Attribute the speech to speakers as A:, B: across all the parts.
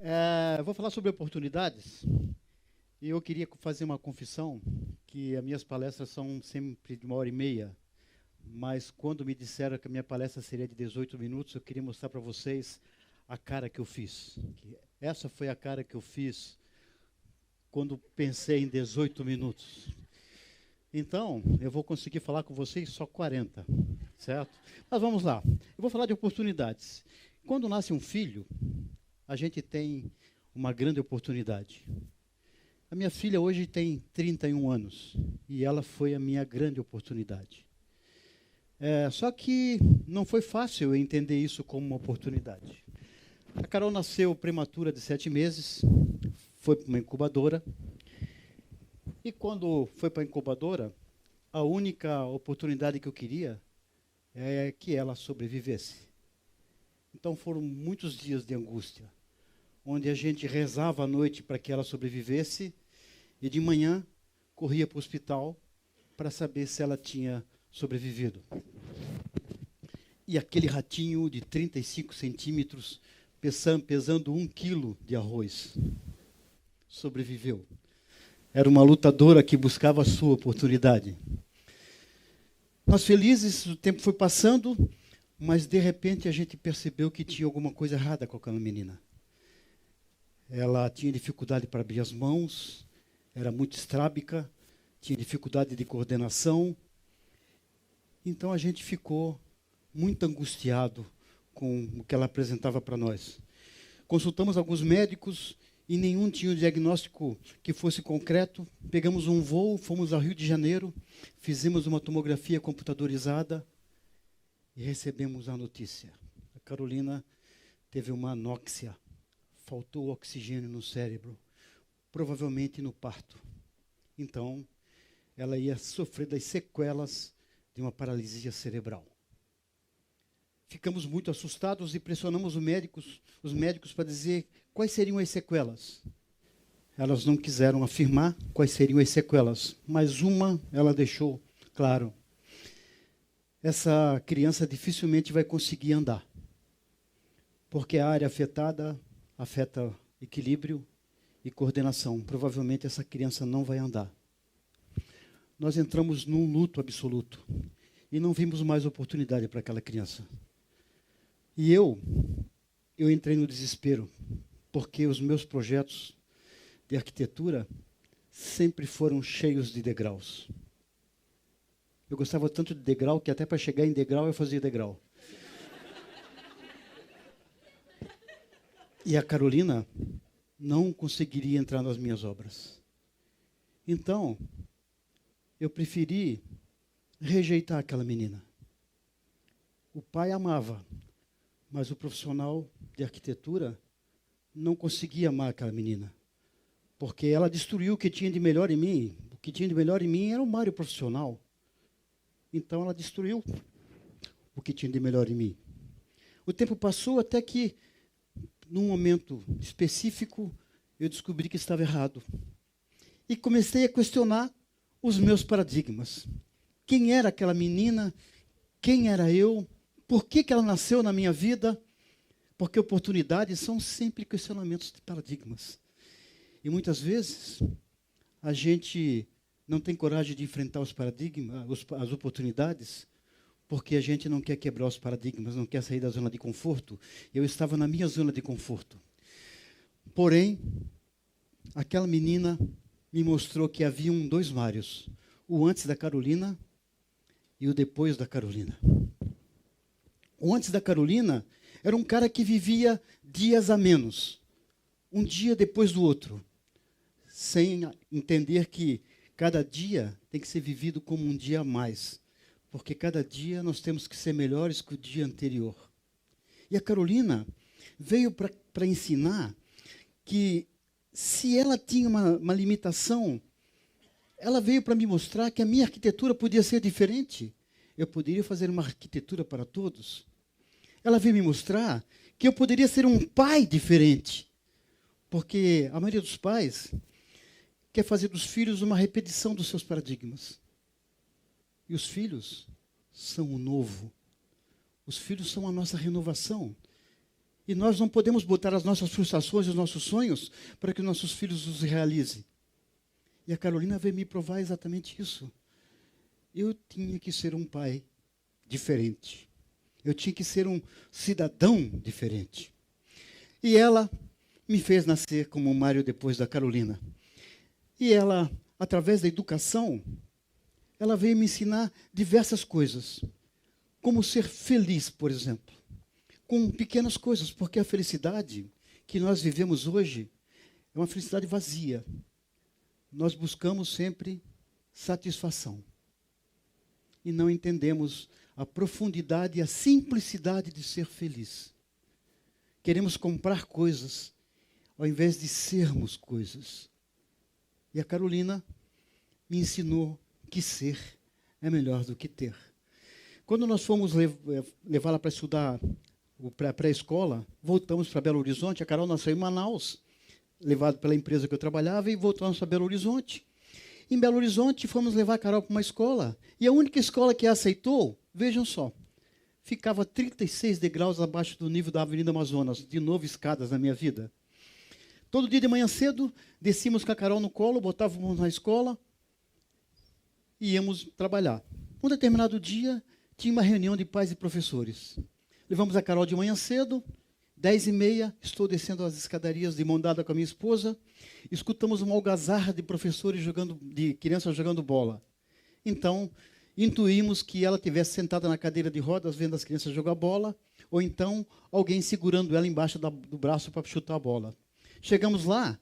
A: Eu vou falar sobre oportunidades e eu queria fazer uma confissão que as minhas palestras são sempre de 1h30, mas quando me disseram que a minha palestra seria de 18 minutos, eu queria mostrar para vocês a cara que eu fiz. Essa foi a cara que eu fiz quando pensei em 18 minutos. Então, eu vou conseguir falar com vocês só 40, certo? Mas vamos lá. Eu vou falar de oportunidades. Quando nasce um filho, a gente tem uma grande oportunidade. A minha filha hoje tem 31 anos e ela foi a minha grande oportunidade. Só que não foi fácil eu entender isso como uma oportunidade. A Carol nasceu prematura de 7 meses, foi para uma incubadora. E quando foi para a incubadora, a única oportunidade que eu queria é que ela sobrevivesse. Então foram muitos dias de angústia, onde a gente rezava à noite para que ela sobrevivesse e de manhã corria para o hospital para saber se ela tinha sobrevivido. E aquele ratinho de 35 centímetros, pesando 1 quilo de arroz, sobreviveu. Era uma lutadora que buscava a sua oportunidade. Nós felizes, o tempo foi passando, mas de repente a gente percebeu que tinha alguma coisa errada com aquela menina. Ela tinha dificuldade para abrir as mãos, era muito estrábica, tinha dificuldade de coordenação. Então a gente ficou muito angustiado com o que ela apresentava para nós. Consultamos alguns médicos e nenhum tinha um diagnóstico que fosse concreto. Pegamos um voo, fomos ao Rio de Janeiro, fizemos uma tomografia computadorizada e recebemos a notícia. A Carolina teve uma anóxia, faltou oxigênio no cérebro, provavelmente no parto. Então, ela ia sofrer das sequelas de uma paralisia cerebral. Ficamos muito assustados e pressionamos os médicos para dizer quais seriam as sequelas. Elas não quiseram afirmar quais seriam as sequelas, mas uma ela deixou claro. Essa criança dificilmente vai conseguir andar, porque a área afetada afeta equilíbrio e coordenação. Provavelmente essa criança não vai andar. Nós entramos num luto absoluto e não vimos mais oportunidade para aquela criança. E eu entrei no desespero, porque os meus projetos de arquitetura sempre foram cheios de degraus. Eu gostava tanto de degrau que até para chegar em degrau eu fazia degrau. E a Carolina não conseguiria entrar nas minhas obras. Então, eu preferi rejeitar aquela menina. O pai amava, mas o profissional de arquitetura não conseguia amar aquela menina, porque ela destruiu o que tinha de melhor em mim. O que tinha de melhor em mim era o Mário profissional. Então ela destruiu o que tinha de melhor em mim. O tempo passou até que, num momento específico, eu descobri que estava errado. E comecei a questionar os meus paradigmas. Quem era aquela menina? Quem era eu? Por que ela nasceu na minha vida? Porque oportunidades são sempre questionamentos de paradigmas. E muitas vezes a gente não tem coragem de enfrentar os paradigmas, as oportunidades, porque a gente não quer quebrar os paradigmas, não quer sair da zona de conforto. Eu estava na minha zona de conforto. Porém, aquela menina me mostrou que havia 2 Mários, o antes da Carolina e o depois da Carolina. O antes da Carolina era um cara que vivia dias a menos, um dia depois do outro, sem entender que cada dia tem que ser vivido como um dia a mais, porque cada dia nós temos que ser melhores que o dia anterior. E a Carolina veio para ensinar que, se ela tinha uma limitação, ela veio para me mostrar que a minha arquitetura podia ser diferente. Eu poderia fazer uma arquitetura para todos. Ela veio me mostrar que eu poderia ser um pai diferente, porque a maioria dos pais quer fazer dos filhos uma repetição dos seus paradigmas. E os filhos são o novo. Os filhos são a nossa renovação. E nós não podemos botar as nossas frustrações, os nossos sonhos, para que nossos filhos os realizem. E a Carolina veio me provar exatamente isso. Eu tinha que ser um pai diferente. Eu tinha que ser um cidadão diferente. E ela me fez nascer como Mário depois da Carolina. E ela, através da educação, ela veio me ensinar diversas coisas. Como ser feliz, por exemplo. Com pequenas coisas, porque a felicidade que nós vivemos hoje é uma felicidade vazia. Nós buscamos sempre satisfação. E não entendemos a profundidade e a simplicidade de ser feliz. Queremos comprar coisas, ao invés de sermos coisas. E a Carolina me ensinou que ser é melhor do que ter. Quando nós fomos levá-la para estudar para a pré-escola, voltamos para Belo Horizonte. A Carol nasceu em Manaus, levado pela empresa que eu trabalhava, e voltamos para Belo Horizonte. Em Belo Horizonte, fomos levar a Carol para uma escola, e a única escola que a aceitou, vejam só, ficava 36 degraus abaixo do nível da Avenida Amazonas. De novo, escadas na minha vida. Todo dia de manhã cedo, descíamos com a Carol no colo, botávamos na escola e íamos trabalhar. Um determinado dia, tinha uma reunião de pais e professores. Levamos a Carol de manhã cedo, 10h30, estou descendo as escadarias de mão dada com a minha esposa, escutamos uma algazarra de professores de crianças jogando bola. Então, intuímos que ela estivesse sentada na cadeira de rodas, vendo as crianças jogar bola, ou então alguém segurando ela embaixo do braço para chutar a bola. Chegamos lá,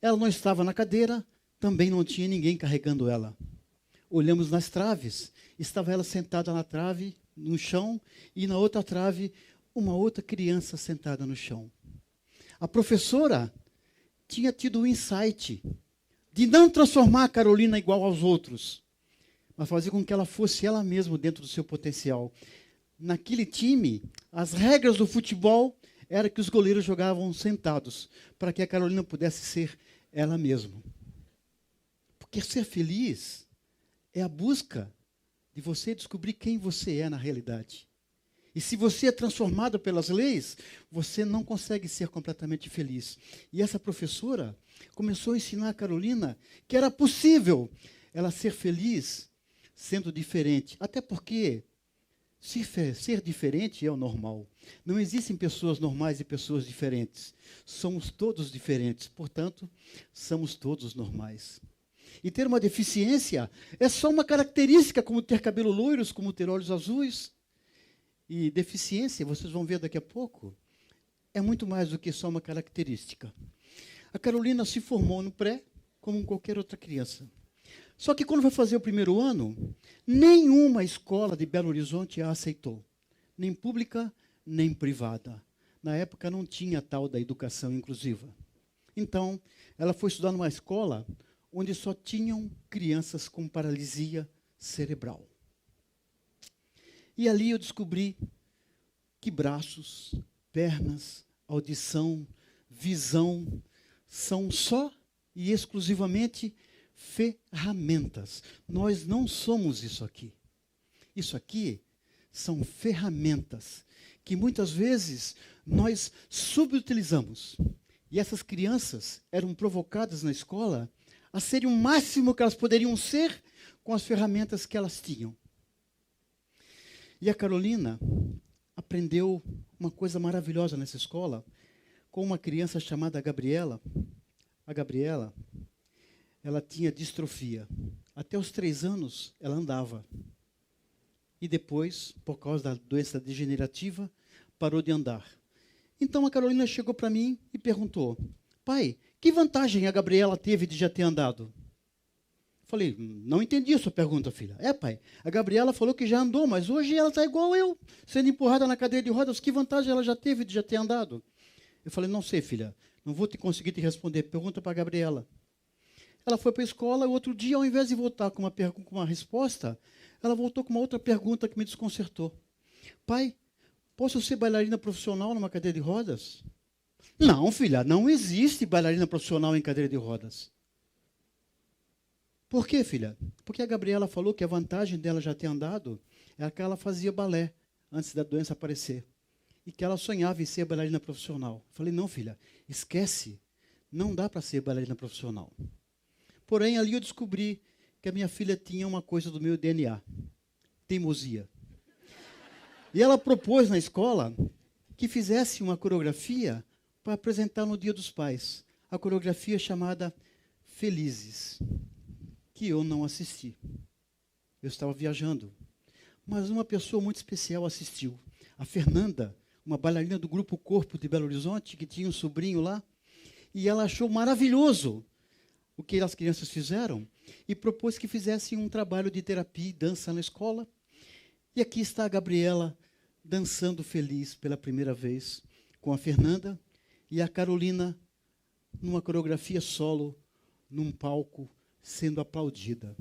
A: ela não estava na cadeira, também não tinha ninguém carregando ela. Olhamos nas traves, estava ela sentada na trave, no chão, e na outra trave, uma outra criança sentada no chão. A professora tinha tido o insight de não transformar a Carolina igual aos outros, mas fazer com que ela fosse ela mesma dentro do seu potencial. Naquele time, as regras do futebol era que os goleiros jogavam sentados, para que a Carolina pudesse ser ela mesma. Porque ser feliz é a busca de você descobrir quem você é na realidade. E se você é transformado pelas leis, você não consegue ser completamente feliz. E essa professora começou a ensinar a Carolina que era possível ela ser feliz sendo diferente. Até porque ser diferente é o normal. Não existem pessoas normais e pessoas diferentes. Somos todos diferentes, portanto, somos todos normais. E ter uma deficiência é só uma característica, como ter cabelo loiros, como ter olhos azuis. E deficiência, vocês vão ver daqui a pouco, é muito mais do que só uma característica. A Carolina se formou no pré, como qualquer outra criança. Só que quando vai fazer o primeiro ano, nenhuma escola de Belo Horizonte a aceitou. Nem pública, nem privada. Na época não tinha tal da educação inclusiva. Então, ela foi estudar numa escola onde só tinham crianças com paralisia cerebral. E ali eu descobri que braços, pernas, audição, visão são só e exclusivamente ferramentas. Nós não somos isso aqui. Isso aqui são ferramentas que muitas vezes nós subutilizamos. E essas crianças eram provocadas na escola a serem o máximo que elas poderiam ser com as ferramentas que elas tinham. E a Carolina aprendeu uma coisa maravilhosa nessa escola com uma criança chamada Gabriela. A Gabriela, ela tinha distrofia. Até os 3 anos, ela andava. E depois, por causa da doença degenerativa, parou de andar. Então a Carolina chegou para mim e perguntou: pai, que vantagem a Gabriela teve de já ter andado? Falei: não entendi a sua pergunta, filha. É, pai, a Gabriela falou que já andou, mas hoje ela está igual eu, sendo empurrada na cadeira de rodas. Que vantagem ela já teve de já ter andado? Eu falei: não sei, filha, não vou conseguir te responder. Pergunta para a Gabriela. Ela foi para a escola e outro dia, ao invés de voltar com uma resposta, ela voltou com uma outra pergunta que me desconcertou. Pai, posso ser bailarina profissional numa cadeira de rodas? Não, filha, não existe bailarina profissional em cadeira de rodas. Por quê, filha? Porque a Gabriela falou que a vantagem dela já ter andado é que ela fazia balé antes da doença aparecer. e que ela sonhava em ser bailarina profissional. Falei, não, filha, esquece, não dá para ser bailarina profissional. Porém, ali eu descobri que a minha filha tinha uma coisa do meu DNA, teimosia. E ela propôs na escola que fizesse uma coreografia para apresentar no Dia dos Pais. A coreografia chamada Felizes, que eu não assisti. Eu estava viajando. Mas uma pessoa muito especial assistiu. A Fernanda, uma bailarina do Grupo Corpo de Belo Horizonte, que tinha um sobrinho lá, e ela achou maravilhoso o que as crianças fizeram e propôs que fizessem um trabalho de terapia e dança na escola. E aqui está a Gabriela dançando feliz pela primeira vez com a Fernanda e a Carolina numa coreografia solo, num palco, sendo aplaudida.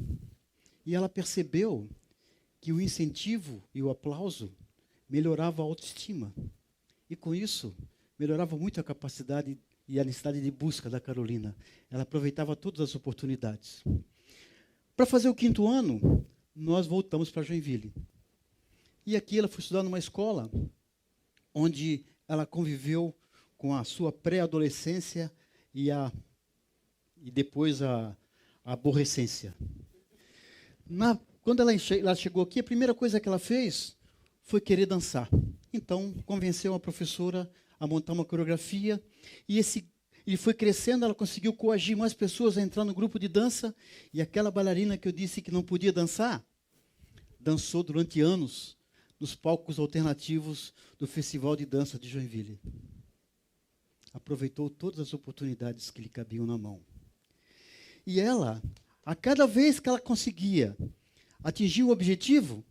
A: E ela percebeu que o incentivo e o aplauso melhorava a autoestima. E com isso, melhorava muito a capacidade e a necessidade de busca da Carolina. Ela aproveitava todas as oportunidades. Para fazer o 5º ano, nós voltamos para Joinville. E aqui ela foi estudar numa escola onde ela conviveu com a sua pré-adolescência e depois a aborrecência. Quando ela chegou aqui, a primeira coisa que ela fez foi querer dançar. Então, convenceu a professora a montar uma coreografia, e ele foi crescendo, ela conseguiu coagir mais pessoas a entrar no grupo de dança, e aquela bailarina que eu disse que não podia dançar, dançou durante anos nos palcos alternativos do Festival de Dança de Joinville. Aproveitou todas as oportunidades que lhe cabiam na mão. E ela, a cada vez que ela conseguia atingir o objetivo,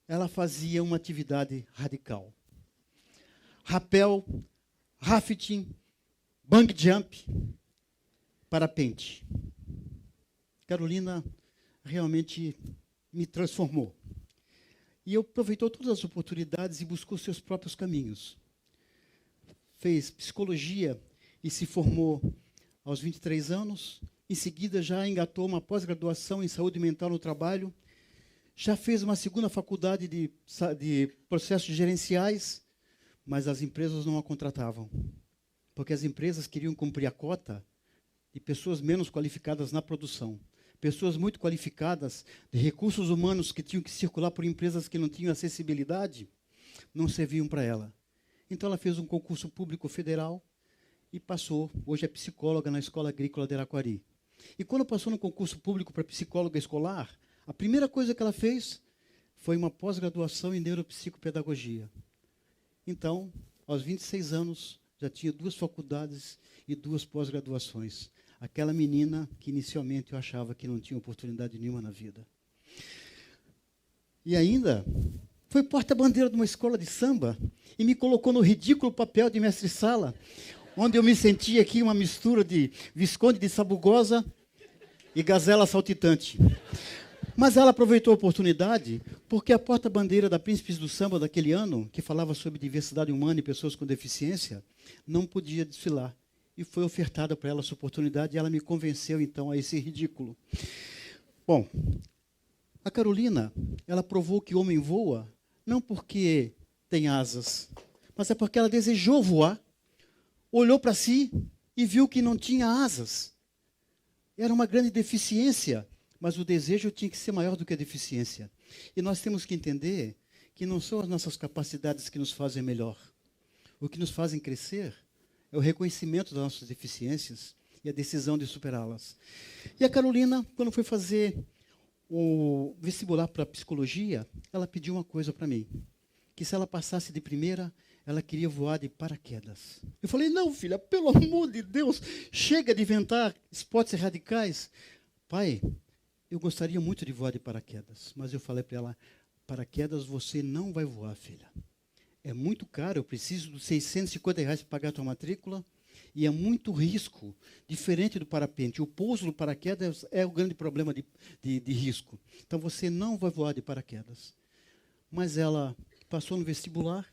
A: ela fazia uma atividade radical. Rapel, rafting, bungee jump, parapente. Carolina realmente me transformou. E eu aproveitou todas as oportunidades e buscou seus próprios caminhos. Fez psicologia e se formou aos 23 anos. Em seguida, já engatou uma pós-graduação em saúde mental no trabalho. Já fez uma segunda faculdade de processos gerenciais, mas as empresas não a contratavam. Porque as empresas queriam cumprir a cota de pessoas menos qualificadas na produção. Pessoas muito qualificadas, de recursos humanos que tinham que circular por empresas que não tinham acessibilidade, não serviam para ela. Então, ela fez um concurso público federal e passou. Hoje é psicóloga na Escola Agrícola de Araquari. E quando passou no concurso público para psicóloga escolar, a primeira coisa que ela fez foi uma pós-graduação em neuropsicopedagogia. Então, aos 26 anos, já tinha 2 faculdades e 2 pós-graduações. Aquela menina que inicialmente eu achava que não tinha oportunidade nenhuma na vida. E ainda foi porta-bandeira de uma escola de samba e me colocou no ridículo papel de mestre-sala, onde eu me sentia aqui uma mistura de Visconde de Sabugosa e Gazela Saltitante. Mas ela aproveitou a oportunidade, porque a porta-bandeira da Príncipes do Samba daquele ano, que falava sobre diversidade humana e pessoas com deficiência, não podia desfilar. E foi ofertada para ela essa oportunidade, e ela me convenceu, então, a esse ridículo. Bom, a Carolina, ela provou que o homem voa, não porque tem asas, mas é porque ela desejou voar, olhou para si e viu que não tinha asas. Era uma grande deficiência, mas o desejo tinha que ser maior do que a deficiência. E nós temos que entender que não são as nossas capacidades que nos fazem melhor. O que nos fazem crescer é o reconhecimento das nossas deficiências e a decisão de superá-las. E a Carolina, quando foi fazer o vestibular para psicologia, ela pediu uma coisa para mim, que se ela passasse de primeira, ela queria voar de paraquedas. Eu falei, não, filha, pelo amor de Deus, chega de inventar esportes radicais. Pai, eu gostaria muito de voar de paraquedas, mas eu falei para ela, paraquedas você não vai voar, filha. É muito caro, eu preciso de R$650 para pagar a tua matrícula, e é muito risco, diferente do parapente. O pouso do paraquedas é o grande problema de risco. Então, você não vai voar de paraquedas. Mas ela passou no vestibular,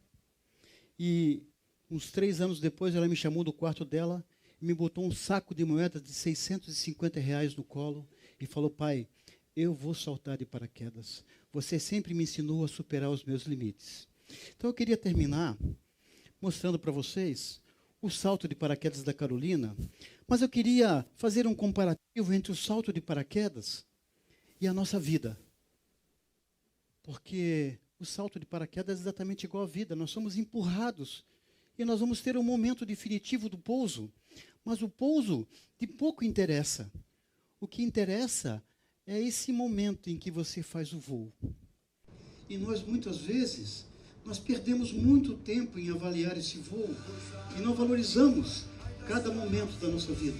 A: e uns 3 anos depois, ela me chamou do quarto dela, e me botou um saco de moedas de R$650 no colo, e falou, pai, eu vou saltar de paraquedas. Você sempre me ensinou a superar os meus limites. Então, eu queria terminar mostrando para vocês o salto de paraquedas da Carolina, mas eu queria fazer um comparativo entre o salto de paraquedas e a nossa vida. Porque o salto de paraquedas é exatamente igual à vida, nós somos empurrados e nós vamos ter um momento definitivo do pouso, mas o pouso de pouco interessa. O que interessa é esse momento em que você faz o voo. E nós, muitas vezes, nós perdemos muito tempo em avaliar esse voo e não valorizamos cada momento da nossa vida.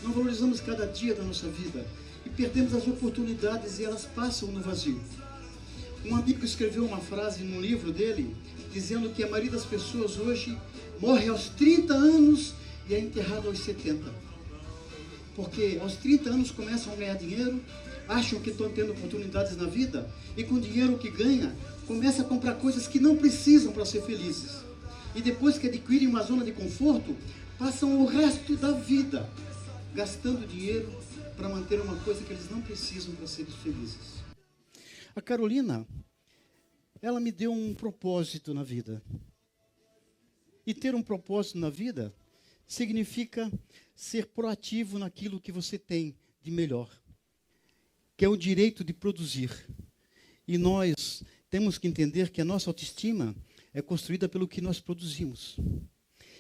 A: Não valorizamos cada dia da nossa vida e perdemos as oportunidades e elas passam no vazio. Um amigo escreveu uma frase num livro dele, dizendo que a maioria das pessoas hoje morre aos 30 anos e é enterrado aos 70. Porque aos 30 anos começam a ganhar dinheiro, acham que estão tendo oportunidades na vida e com o dinheiro que ganha, começa a comprar coisas que não precisam para ser felizes. E depois que adquirem uma zona de conforto, passam o resto da vida gastando dinheiro para manter uma coisa que eles não precisam para serem felizes. A Carolina, ela me deu um propósito na vida. E ter um propósito na vida significa ser proativo naquilo que você tem de melhor, que é o direito de produzir. E nós temos que entender que a nossa autoestima é construída pelo que nós produzimos.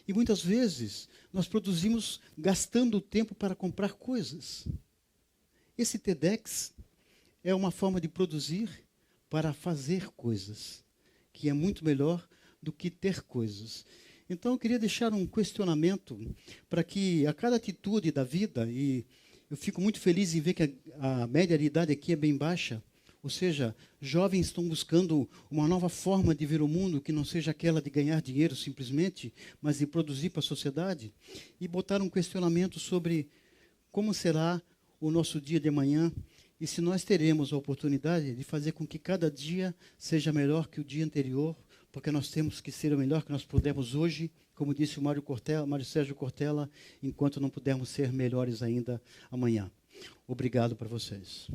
A: E muitas vezes nós produzimos gastando tempo para comprar coisas. Esse TEDx é uma forma de produzir para fazer coisas, que é muito melhor do que ter coisas. Então, eu queria deixar um questionamento para que a cada atitude da vida, e eu fico muito feliz em ver que a média de idade aqui é bem baixa, ou seja, jovens estão buscando uma nova forma de ver o mundo, que não seja aquela de ganhar dinheiro simplesmente, mas de produzir para a sociedade, e botar um questionamento sobre como será o nosso dia de amanhã, e se nós teremos a oportunidade de fazer com que cada dia seja melhor que o dia anterior, porque nós temos que ser o melhor que nós pudermos hoje, como disse o Mário Sérgio Cortella, enquanto não pudermos ser melhores ainda amanhã. Obrigado para vocês.